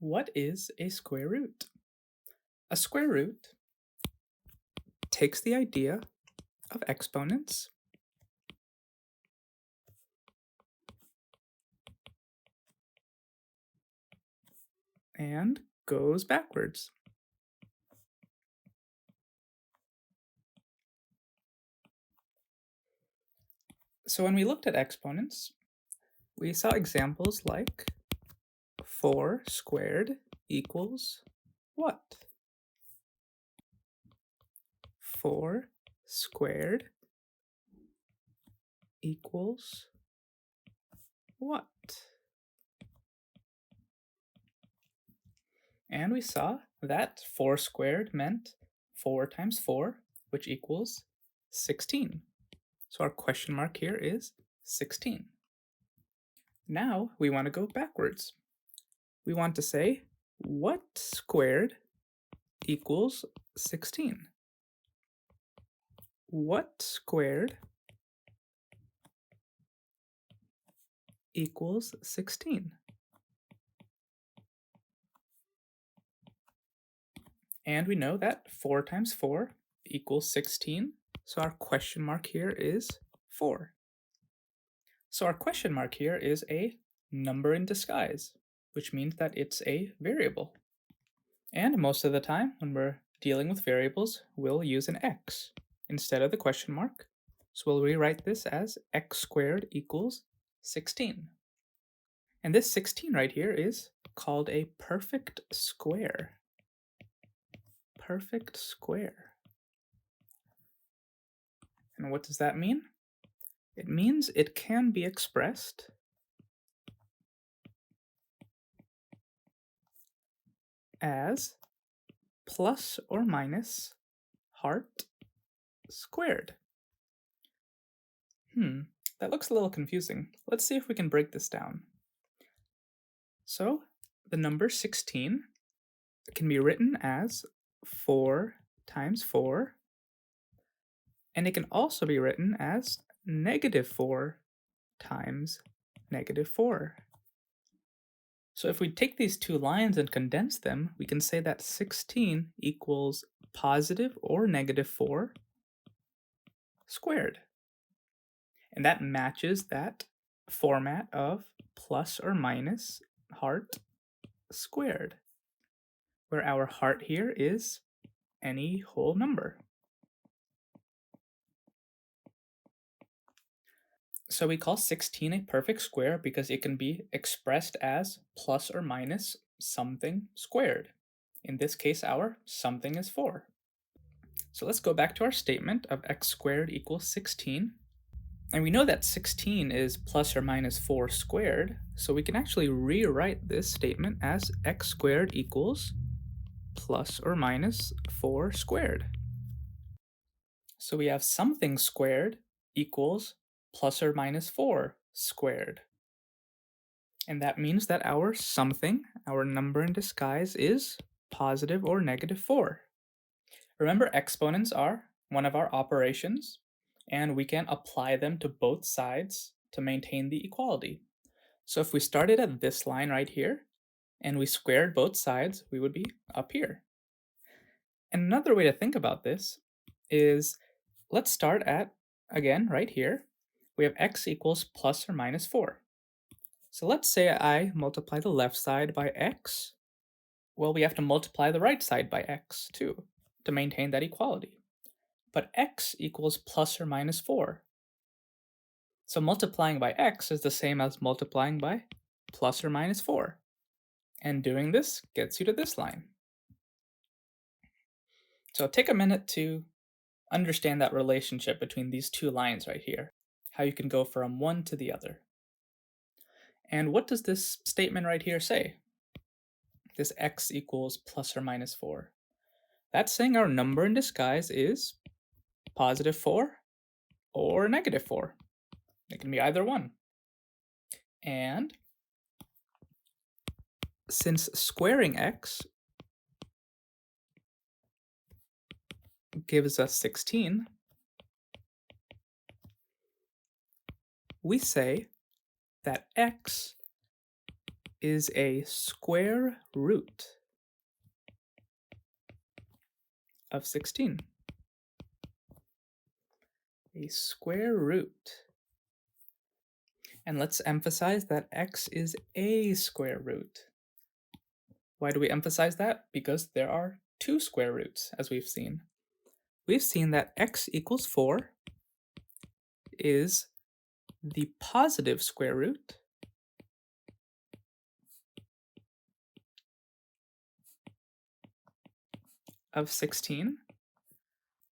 What is a square root? A square root takes the idea of exponents and goes backwards. So when we looked at exponents, we saw examples like 4 squared equals what? 4 squared equals what? And we saw that 4 squared meant 4 times 4, which equals 16. So our question mark here is 16. Now we want to go backwards. We want to say, what squared equals 16? What squared equals 16? And we know that 4 times 4 equals 16. So our question mark here is 4. So our question mark here is a number in disguise, which means that it's a variable. And most of the time, when we're dealing with variables, we'll use an x instead of the question mark. So we'll rewrite this as x squared equals 16. And this 16 right here is called a perfect square. Perfect square. And what does that mean? It means it can be expressed as plus or minus heart squared. That looks a little confusing. Let's see if we can break this down. So the number 16 can be written as 4 times 4, and it can also be written as negative 4 times negative 4. So if we take these two lines and condense them, we can say that 16 equals positive or negative 4 squared. And that matches that format of plus or minus heart squared, where our heart here is any whole number. So we call 16 a perfect square because it can be expressed as plus or minus something squared. In this case, our something is 4. So let's go back to our statement of x squared equals 16. And we know that 16 is plus or minus 4 squared, so we can actually rewrite this statement as x squared equals plus or minus 4 squared. So we have something squared equals plus or minus 4 squared. And that means that our something, our number in disguise, is positive or negative 4. Remember, exponents are one of our operations, and we can apply them to both sides to maintain the equality. So if we started at this line right here, and we squared both sides, we would be up here. And another way to think about this is, let's start at, again, right here. We have x equals plus or minus 4. So let's say I multiply the left side by x. Well, we have to multiply the right side by x too to maintain that equality. But x equals plus or minus 4. So multiplying by x is the same as multiplying by plus or minus 4. And doing this gets you to this line. So take a minute to understand that relationship between these two lines right here, how you can go from one to the other. And what does this statement right here say? This x equals plus or minus 4. That's saying our number in disguise is positive 4 or negative 4. It can be either one. And since squaring x gives us 16, we say that x is a square root of 16. A square root. And let's emphasize that x is a square root. Why do we emphasize that? Because there are two square roots, as we've seen. We've seen that x equals 4 is the positive square root of 16,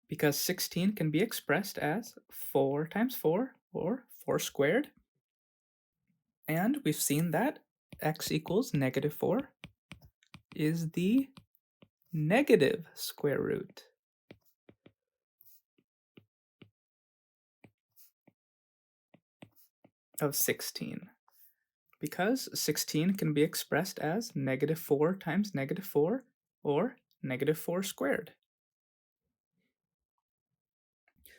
because 16 can be expressed as 4 times 4, or 4 squared. And we've seen that x equals negative 4 is the negative square root of 16, because 16 can be expressed as negative 4 times negative 4, or negative 4 squared.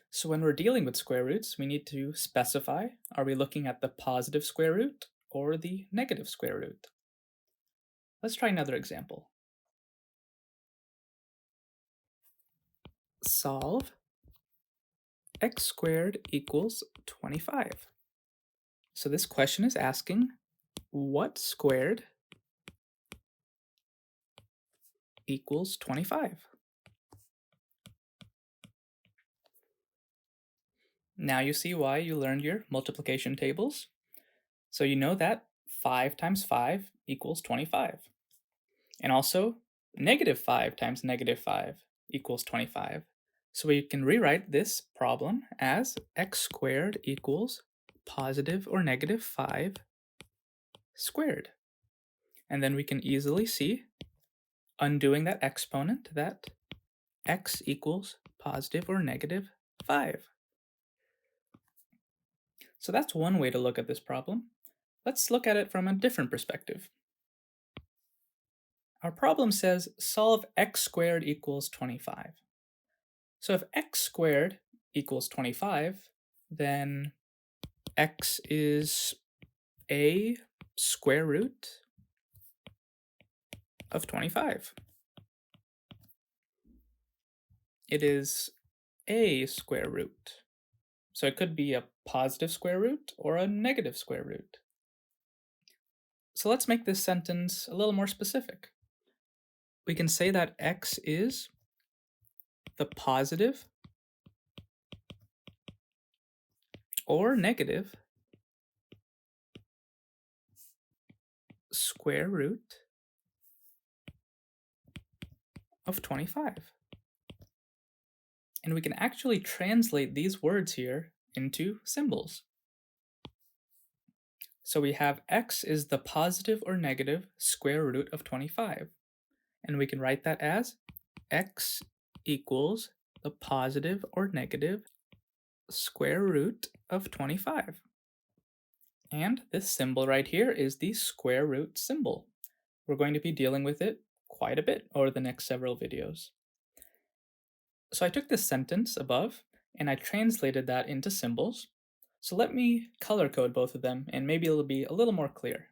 So when we're dealing with square roots, we need to specify, are we looking at the positive square root or the negative square root? Let's try another example. Solve x squared equals 25. So this question is asking, what squared equals 25? Now you see why you learned your multiplication tables. So you know that 5 times 5 equals 25. And also, negative 5 times negative 5 equals 25. So we can rewrite this problem as x squared equals positive or negative 5 squared. And then we can easily see, undoing that exponent, that x equals positive or negative 5. So that's one way to look at this problem. Let's look at it from a different perspective. Our problem says solve x squared equals 25. So if x squared equals 25, then x is a square root of 25. It is a square root. So it could be a positive square root or a negative square root. So let's make this sentence a little more specific. We can say that x is the positive or negative square root of 25. And we can actually translate these words here into symbols. So we have x is the positive or negative square root of 25. And we can write that as x equals the positive or negative square root of 25. And this symbol right here is the square root symbol. We're going to be dealing with it quite a bit over the next several videos. So I took this sentence above and I translated that into symbols. So let me color code both of them and maybe it'll be a little more clear.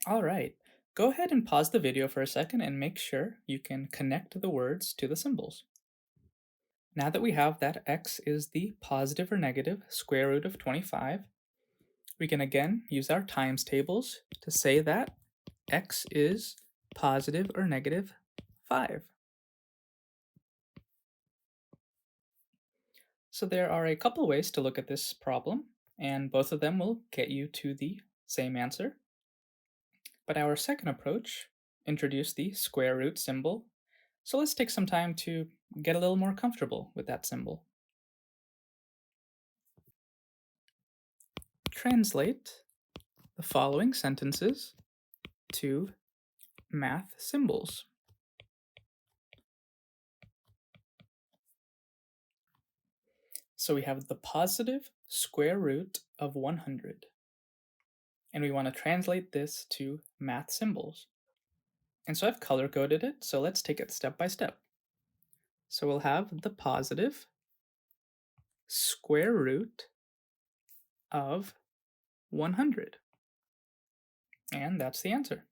All right, go ahead and pause the video for a second and make sure you can connect the words to the symbols. Now that we have that x is the positive or negative square root of 25, we can again use our times tables to say that x is positive or negative 5. So there are a couple ways to look at this problem, and both of them will get you to the same answer. But our second approach introduced the square root symbol, so let's take some time to get a little more comfortable with that symbol. Translate the following sentences to math symbols. So we have the positive square root of 100. And we want to translate this to math symbols. And so I've color coded it, so let's take it step by step. So we'll have the positive square root of 100. And that's the answer.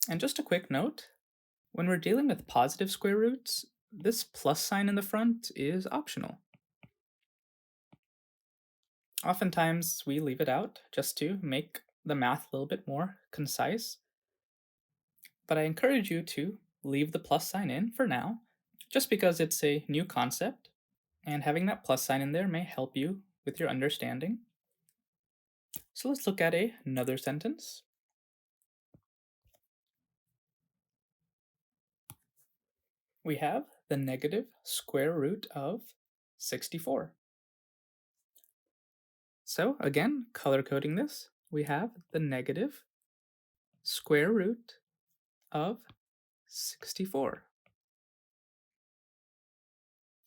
And just a quick note, when we're dealing with positive square roots, this plus sign in the front is optional. Oftentimes we leave it out just to make the math a little bit more concise, but I encourage you to leave the plus sign in for now, just because it's a new concept, and having that plus sign in there may help you with your understanding. So let's look at another sentence. We have the negative square root of 64. So again, color coding this, we have the negative square root of 64.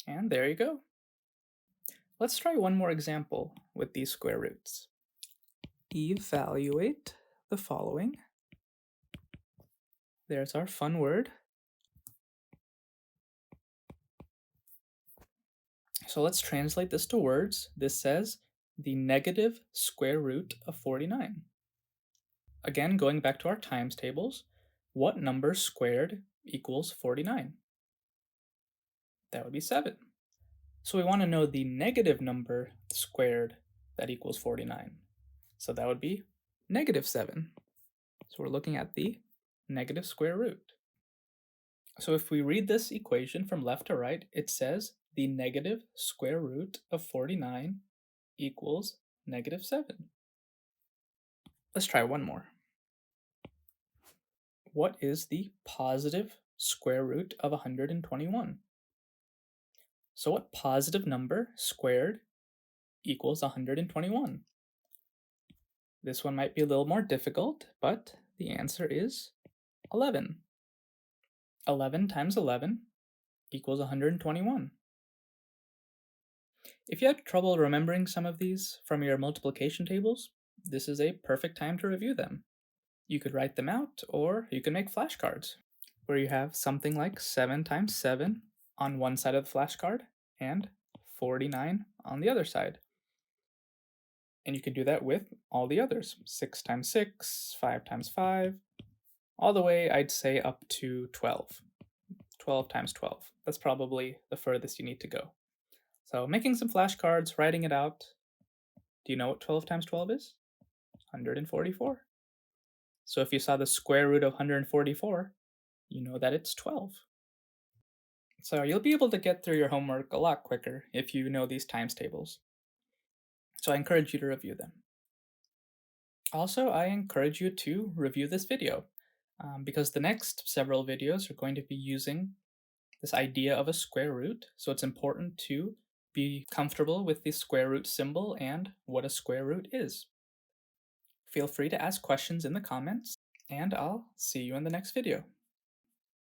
And there you go. Let's try one more example with these square roots. Evaluate the following. There's our fun word. So let's translate this to words. This says the negative square root of 49. Again, going back to our times tables, what number squared equals 49? That would be 7. So we want to know the negative number squared that equals 49. So that would be negative 7. So we're looking at the negative square root. So if we read this equation from left to right, it says the negative square root of 49 equals negative 7. Let's try one more. What is the positive square root of 121? So what positive number squared equals 121? This one might be a little more difficult, but the answer is 11. 11 times 11 equals 121. If you had trouble remembering some of these from your multiplication tables, this is a perfect time to review them. You could write them out, or you can make flashcards, where you have something like 7 times 7 on one side of the flashcard and 49 on the other side. And you could do that with all the others, 6 times 6, 5 times 5, all the way, I'd say, up to 12. 12 times 12. That's probably the furthest you need to go. So making some flashcards, writing it out. Do you know what 12 times 12 is? 144. So if you saw the square root of 144, you know that it's 12. So you'll be able to get through your homework a lot quicker if you know these times tables. So I encourage you to review them. Also, I encourage you to review this video because the next several videos are going to be using this idea of a square root. So it's important to be comfortable with the square root symbol and what a square root is. Feel free to ask questions in the comments, and I'll see you in the next video.